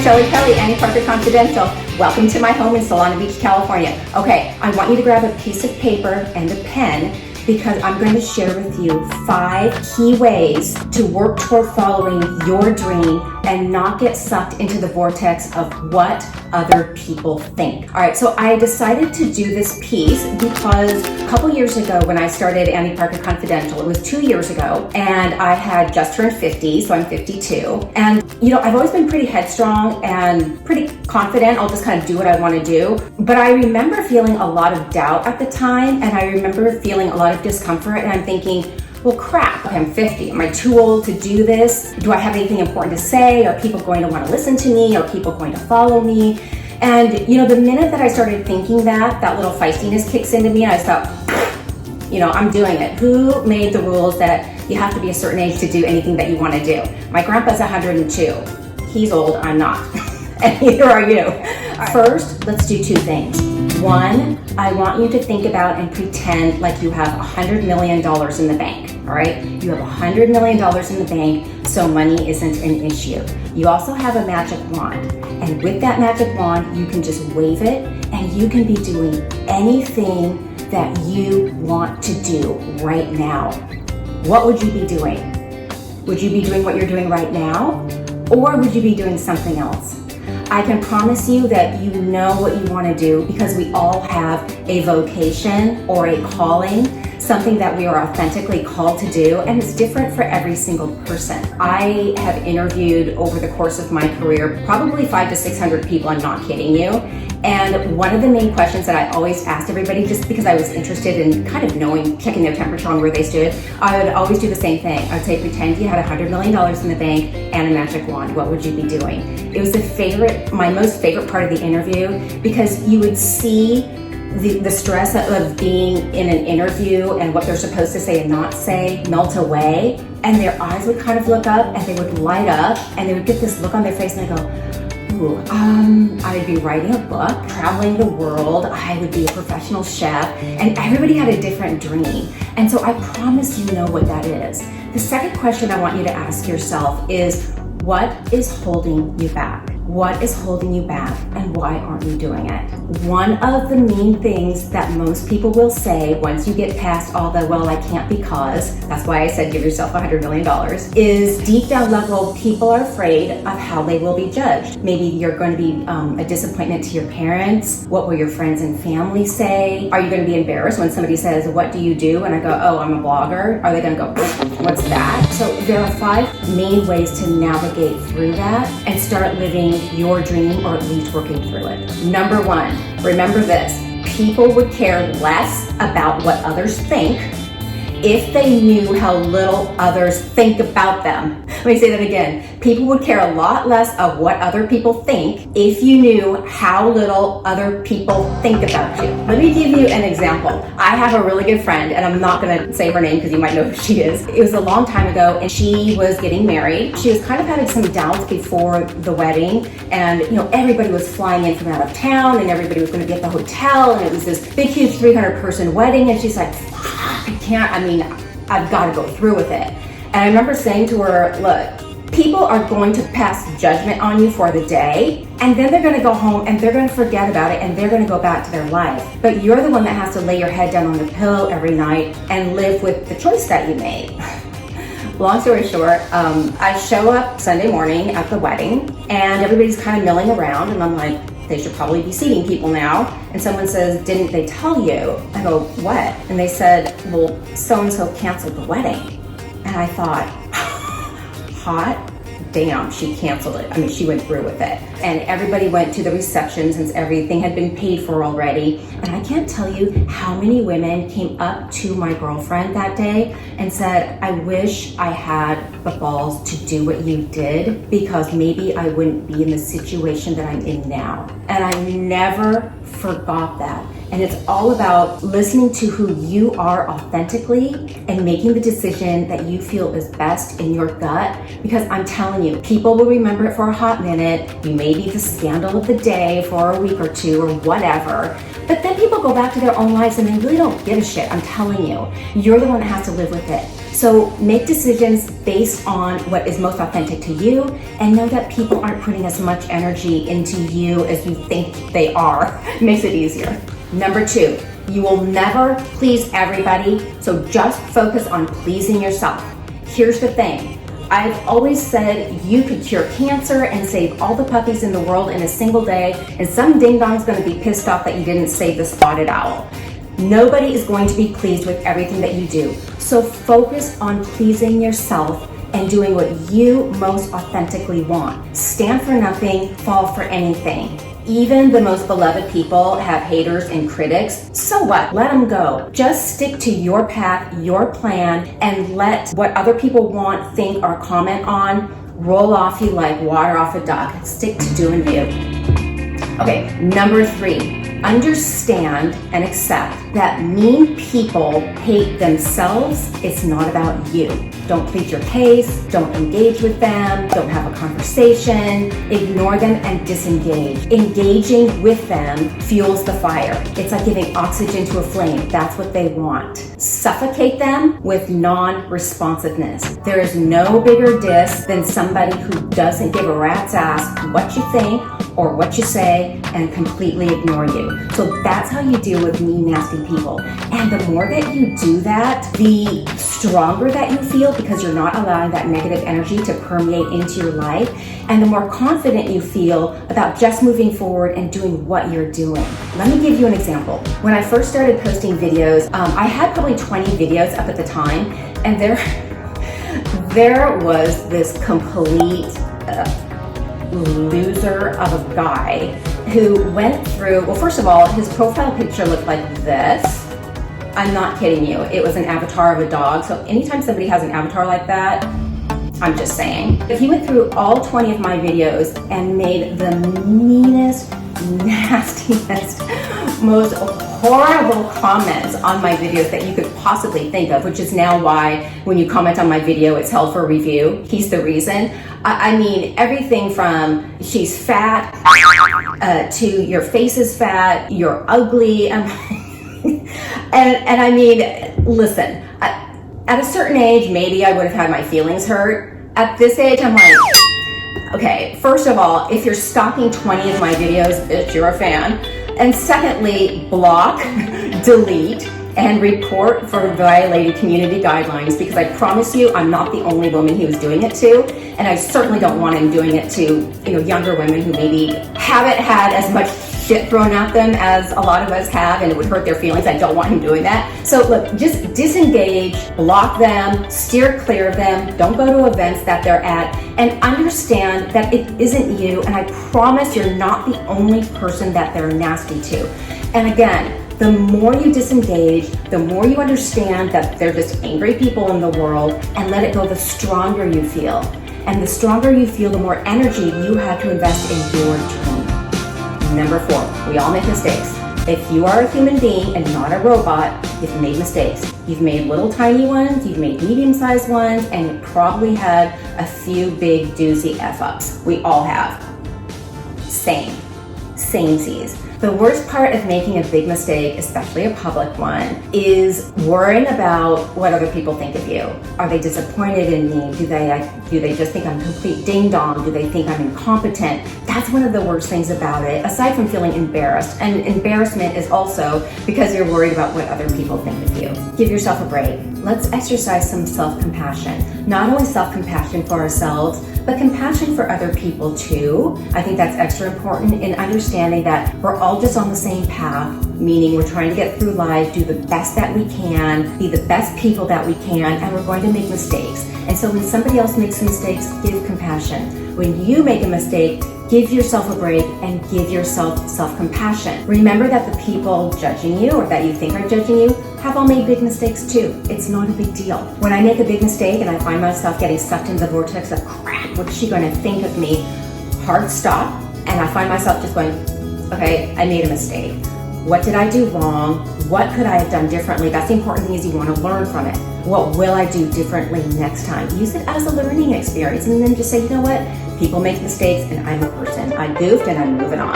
Shelly Kelly, Annie Parker Confidential. Welcome to my home in Solana Beach, California. Okay, I want you to grab a piece of paper and a pen because I'm going to share with you 5 key ways to work toward following your dream and not get sucked into the vortex of what other people think. All right, so I decided to do this piece because a couple years ago when I started Annie Parker Confidential, it was 2 years ago, and I had just turned 50, so I'm 52. And I've always been pretty headstrong and pretty confident. I'll just kind of do what I want to do. But I remember feeling a lot of doubt at the time, and I remember feeling a lot of discomfort, and I'm thinking, well, crap, okay, I'm 50. Am I too old to do this? Do I have anything important to say? Are people going to want to listen to me? Are people going to follow me? And the minute that I started thinking that little feistiness kicks into me, and I thought, I'm doing it. Who made the rules that you have to be a certain age to do anything that you want to do? My grandpa's 102. He's old, I'm not. And neither are you. Right. First, let's do 2 things. 1, I want you to think about and pretend like you have $100 million in the bank, all right? You have $100 million in the bank, so money isn't an issue. You also have a magic wand, and with that magic wand, you can just wave it, and you can be doing anything that you want to do right now. What would you be doing? Would you be doing what you're doing right now, or would you be doing something else? I can promise you that you know what you want to do because we all have a vocation or a calling, something that we are authentically called to do, and it's different for every single person. I have interviewed over the course of my career probably 500 to 600 people, I'm not kidding you. And one of the main questions that I always asked everybody, just because I was interested in kind of knowing, checking their temperature on where they stood, I would always do the same thing. I would say, pretend you had $100 million in the bank and a magic wand. What would you be doing? It was my most favorite part of the interview because you would see the stress of being in an interview and what they're supposed to say and not say melt away, and their eyes would kind of look up and they would light up and they would get this look on their face and they go, ooh, I would be writing a book, traveling the world, I would be a professional chef, and everybody had a different dream. And so I promise you know what that is. The second question I want you to ask yourself is, what is holding you back? What is holding you back and why aren't you doing it? One of the main things that most people will say once you get past all the, well, I can't because, that's why I said give yourself $100 million, is deep down level, people are afraid of how they will be judged. Maybe you're going to be a disappointment to your parents. What will your friends and family say? Are you going to be embarrassed when somebody says, what do you do? And I go, oh, I'm a blogger. Are they going to go, what's that? So there are 5 main ways to navigate through that and start living your dream, or at least working through it. Number 1, remember this. People would care less about what others think if they knew how little others think about them. Let me say that again. People would care a lot less of what other people think if you knew how little other people think about you. Let me give you an example. I have a really good friend, and I'm not gonna say her name because you might know who she is. It was a long time ago, and she was getting married. She was kind of having some doubts before the wedding, and everybody was flying in from out of town, and everybody was gonna be at the hotel, and it was this big, huge 300-person wedding, and she's like, I've got to go through with it. And I remember saying to her, look, people are going to pass judgment on you for the day, and then they're going to go home and they're going to forget about it and they're going to go back to their life. But you're the one that has to lay your head down on the pillow every night and live with the choice that you made. Long story short, I show up Sunday morning at the wedding and everybody's kind of milling around, and I'm like, they should probably be seating people now. And someone says, didn't they tell you? I go, what? And they said, well, so-and-so canceled the wedding. And I thought, hot damn, she canceled it. She went through with it. And everybody went to the reception since everything had been paid for already. And I can't tell you how many women came up to my girlfriend that day and said, I wish I had the balls to do what you did because maybe I wouldn't be in the situation that I'm in now. And I never forgot that. And it's all about listening to who you are authentically and making the decision that you feel is best in your gut. Because I'm telling you, people will remember it for a hot minute. You may be the scandal of the day for a week or two or whatever. But then people go back to their own lives and they really don't give a shit. I'm telling you, you're the one that has to live with it. So make decisions based on what is most authentic to you, and know that people aren't putting as much energy into you as you think they are. Makes it easier. Number 2, you will never please everybody, so just focus on pleasing yourself. Here's the thing. I've always said you could cure cancer and save all the puppies in the world in a single day, and some ding-dong's gonna be pissed off that you didn't save the spotted owl. Nobody is going to be pleased with everything that you do. So focus on pleasing yourself and doing what you most authentically want. Stand for nothing, fall for anything. Even the most beloved people have haters and critics. So what? Let them go. Just stick to your path, your plan, and let what other people want, think, or comment on roll off you like water off a duck. Stick to doing you. Okay, number 3. Understand and accept that mean people hate themselves. It's not about you. Don't plead your case, don't engage with them, don't have a conversation, ignore them and disengage. Engaging with them fuels the fire. It's like giving oxygen to a flame. That's what they want. Suffocate them with non-responsiveness. There is no bigger diss than somebody who doesn't give a rat's ass what you think or what you say and completely ignore you. So that's how you deal with mean, nasty people. And the more that you do that, the stronger that you feel because you're not allowing that negative energy to permeate into your life, and the more confident you feel about just moving forward and doing what you're doing. Let me give you an example. When I first started posting videos, I had probably 20 videos up at the time, and there was this complete loser of a guy who went through, well, first of all, his profile picture looked like this. I'm not kidding you. It was an avatar of a dog. So anytime somebody has an avatar like that, I'm just saying. If he went through all 20 of my videos and made the meanest, nastiest, most horrible comments on my videos that you could possibly think of, which is now why when you comment on my video, it's held for review. He's the reason. I mean, everything from she's fat to your face is fat, you're ugly. And I mean, listen, at a certain age, maybe I would have had my feelings hurt. At this age, I'm like, okay, first of all, if you're stalking 20 of my videos, bitch, you're a fan. And secondly, block, delete, and report for violating community guidelines, because I promise you, I'm not the only woman he was doing it to, and I certainly don't want him doing it to, younger women who maybe haven't had as much shit thrown at them as a lot of us have, and it would hurt their feelings. I don't want him doing that. So look, just disengage, block them, steer clear of them, don't go to events that they're at, and understand that it isn't you, and I promise you're not the only person that they're nasty to. And again, the more you disengage, the more you understand that they're just angry people in the world, and let it go, the stronger you feel. And the stronger you feel, the more energy you have to invest in your dream. Number 4, we all make mistakes. If you are a human being and not a robot, you've made mistakes. You've made little tiny ones, you've made medium-sized ones, and you probably had a few big doozy F-ups. We all have. Samesies. The worst part of making a big mistake, especially a public one, is worrying about what other people think of you. Are they disappointed in me? Do they just think I'm a complete ding-dong? Do they think I'm incompetent? That's one of the worst things about it, aside from feeling embarrassed. And embarrassment is also because you're worried about what other people think of you. Give yourself a break. Let's exercise some self-compassion. Not only self-compassion for ourselves, but compassion for other people too. I think that's extra important in understanding that we're all just on the same path, meaning we're trying to get through life, do the best that we can, be the best people that we can, and we're going to make mistakes. And so when somebody else makes mistakes, give compassion. When you make a mistake, give yourself a break and give yourself self-compassion. Remember that the people judging you or that you think are judging you have all made big mistakes too. It's not a big deal. When I make a big mistake and I find myself getting sucked into the vortex of crap, what's she going to think of me? Hard stop. And I find myself just going, okay, I made a mistake. What did I do wrong? What could I have done differently? That's the important thing, is you want to learn from it. What will I do differently next time? Use it as a learning experience, and then just say, you know what? People make mistakes, and I'm a person. I goofed, and I'm moving on.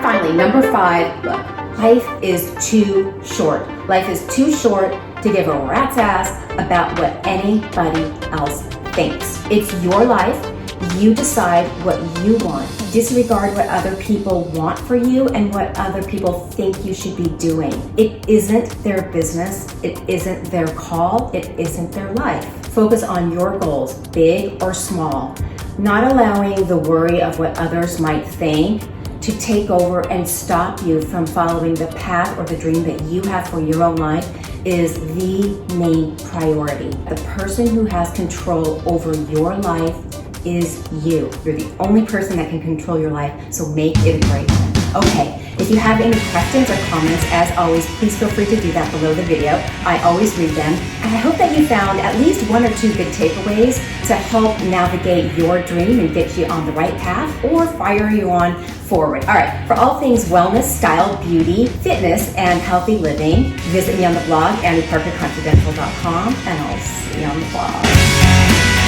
Finally, number 5, look, life is too short. Life is too short to give a rat's ass about what anybody else thinks. It's your life. You decide what you want. Disregard what other people want for you and what other people think you should be doing. It isn't their business. It isn't their call. It isn't their life. Focus on your goals, big or small. Not allowing the worry of what others might think to take over and stop you from following the path or the dream that you have for your own life is the main priority. The person who has control over your life is you. You're the only person that can control your life, so make it a great one. Okay, if you have any questions or comments, as always, please feel free to do that below the video. I always read them, and I hope that you found at least 1 or 2 good takeaways to help navigate your dream and get you on the right path or fire you on forward. All right, for all things wellness, style, beauty, fitness, and healthy living, visit me on the blog, AnnieParkerConfidential.com, and I'll see you on the blog.